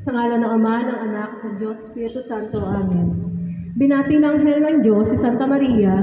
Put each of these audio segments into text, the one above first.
Sa ngalan ng Ama, ng Anak, ng Diyos, Espiritu Santo. Amen. Binati ng anghel ng Diyos si Santa Maria.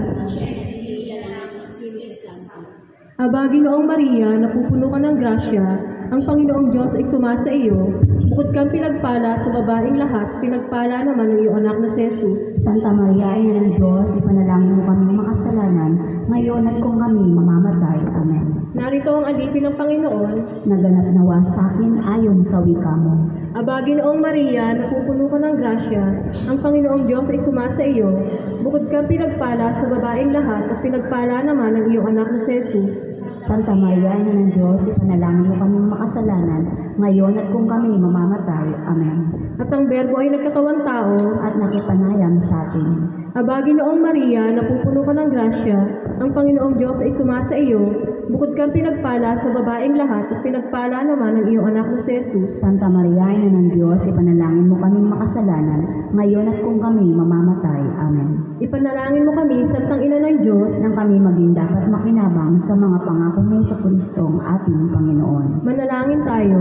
Abagi noong Maria, napupuno ka ng grasya, ang Panginoong Diyos ay sumasa iyo. Bukod kang pinagpala sa babaeng lahat, pinagpala naman ang iyong anak na si Jesus. Santa Maria, Ina ng Diyos, ipanalangin mo kaming makasalanan, ngayon at kung kami mamamatay. Amen. Narito ang alipin ng Panginoon. Naganap nawa sa akin ayon sa wika mo. Abagi noong Maria, napupuno ka ng grasya, ang Panginoong Diyos ay sumasa iyo. Bukod kang pinagpala sa babaeng lahat, at pinagpala naman ang iyong anak na si Jesus. Santa Maria, Ina ng Diyos, ipanalangin mo kaming makasalanan, ngayon at kung kami mamamatay. Amen. At ang Berbo ay nagkatawang tao, At nakipanayam sa atin. abagi noong Maria, napupuno ka ng grasya, ang Panginoong Diyos ay sumasa iyo. Bukod kang pinagpala sa babaeng lahat, at pinagpala naman ang iyong anak na si Jesus. Santa Maria, Ina ng Diyos, ipanalangin mo kaming makasalanan, ngayon at kung kami mamamatay. Amen. Ipanalangin mo kami, Santang Ina ng Diyos, Nang kami maging dapat makinabang sa mga pangako ni Jesucristong ating Panginoon. manalangin tayo.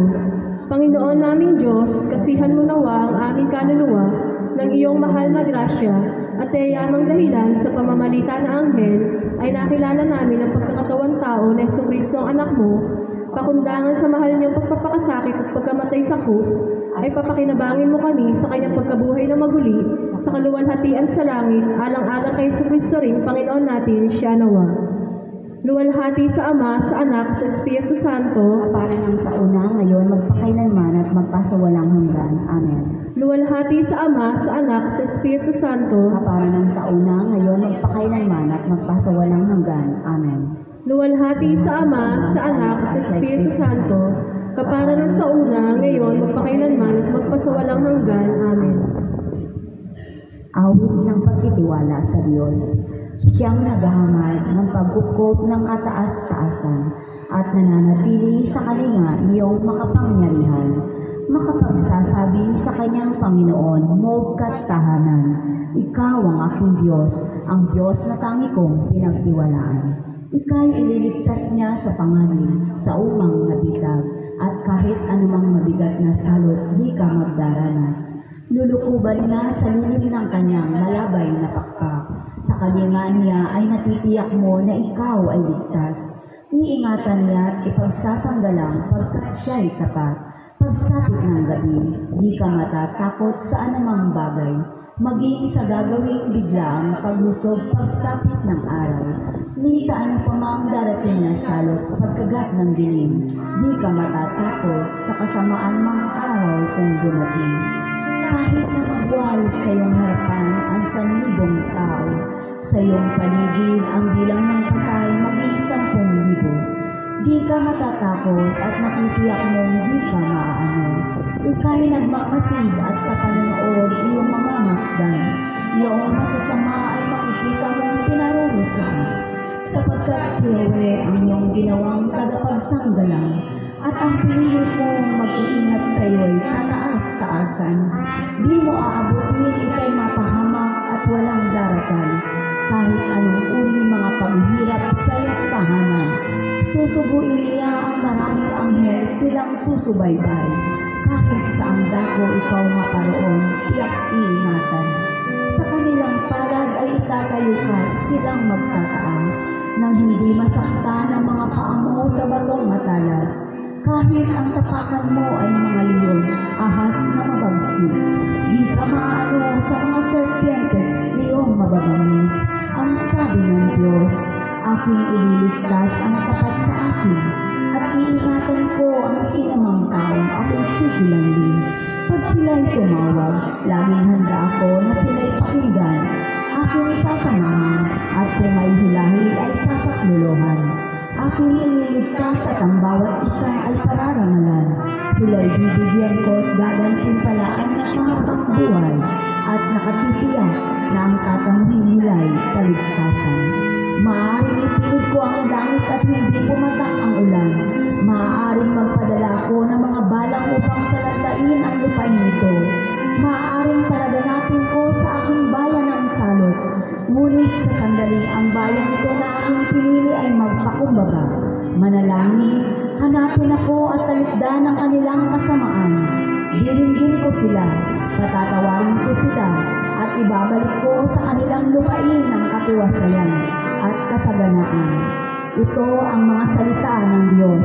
Panginoon naming Diyos, kasihan mo nawa ang aming kaluluwa ng iyong mahal na grasya, at yayamang dahilan sa pamamalita ng anghel ay nakilala namin ang pagkakatawang tao na Jesucristo ang anak mo, pakundangan sa mahal niyang pagpapakasakit at pagkamatay sa krus, ay papakinabangin mo kami sa kanyang pagkabuhay na maguli, sa kaluwalhatian sa langit, alang-alang kay Jesucristo rin, Panginoon natin, siya nawa. Luwalhati sa Ama, sa Anak, sa Espiritu Santo, Para nang sa una, ngayon, magpakailanman at magpasawalang hanggan. Amen. luwalhati sa Ama, sa Anak, sa Espiritu Santo, Para nang sa una, ngayon, magpakailanman at magpasawalang hanggan. Amen. luwalhati sa Ama, sa Anak, sa Espiritu Santo, kapara ng sa una, ngayon, magpakailanman at magpasawalang hanggan. Amen. Awit ng pagtitiwala sa Diyos. Siyang naghahamad ng pagkukot ng kataas-taasan at nananatili sa kalinga niyong makapangyarihan. Makapagsasabi sa kanyang Panginoon, Mog katahanan. Ikaw ang aking Diyos, ang Diyos na tangi kong pinagtiwalaan. Ika'y ililigtas niya sa panganib, sa umang nabitag, at kahit anumang mabigat na salot, di ka magdaranas. Lulukuban niya sa lilim ng kanyang malabay na pakpak. Sa kalinga niya ay natitiyak mo na ikaw ay ligtas. Iingatan niya at ipagsasanggalang pagkat siya'y tapat. Pagsapit ng gabi, di ka matatakot sa anumang bagay. Maging sa gagawing biglaang paglusog pagsapit ng araw. Ni sa ano pa mang darating na salot pagkagat ng dilim. Di ka matatakot sa kasamaan mga araw kung dumating. Kahit na magwal sa iyong harapan ang sanlibong tao, sa iyong paligid ang bilang ng patay maging 10,000. Di ka matatakot at nakitiyak mong di ka maaano. Ika'y nagmakasid at sa panonood iyong mga masdan. Iyong masasama ay makikita mong pinarurusan. Sapagkat si Yahweh ang iyong ginawang tagapagsanggalang, at ang pinilit mong mag-iingat sa iyo'y kataas-taasan. Di mo aabutin, ika'y mapahamak at walang daratan. Kahit anong uri mga paghihirap sa iyong tahanan, susubuin niya ang maraming anghel silang susubaybay. Kahit saang dako ikaw maparoon, tiyak iingatan. Sa kanilang palad ay itatayo ka silang magtataas, nang hindi masaktan ang mga paa mo sa batong matalas. Kahit ang tapakan mo ay mga leon, ahas na mabagsik. Di ka maano sa mga serpiente, iyong mababangis. Ang sabi ng Diyos, aking ililigtas ang tapat sa akin, at iingatan ko ang sinamang taong aking sigilanlin. Pag sila'y tumawag, laging handa ako na sila'y pakinggan. Aking isasamahan, at kung may hilahil ay sasakluluhan. Aking ililigtas at ang bawat isa ay pararangalan. Sila'y bibigyan ko at gagantimpalaan ng mahabang buhay, at nakatitiyak na ang tatangging nila'y kaligtasan. Maaaring ipilit ko ang langit at hindi pumatak ang ulan. Maaaring magpadala ko ng mga balang upang salantain ang lupain ito. Maaaring palaganapin ko sa aking bayan ang salot. Ngunit sa sandali ang bayan ito na aking pinili ay magpakumbaba. Manalangin, hanapin ako at talikdan ang kanilang kasamaan. Diringgin ko sila, patatawarin ko sila, at ibabalik ko sa kanilang lupain ng katiwasayan at kasaganaan. Ito ang mga salita ng Diyos.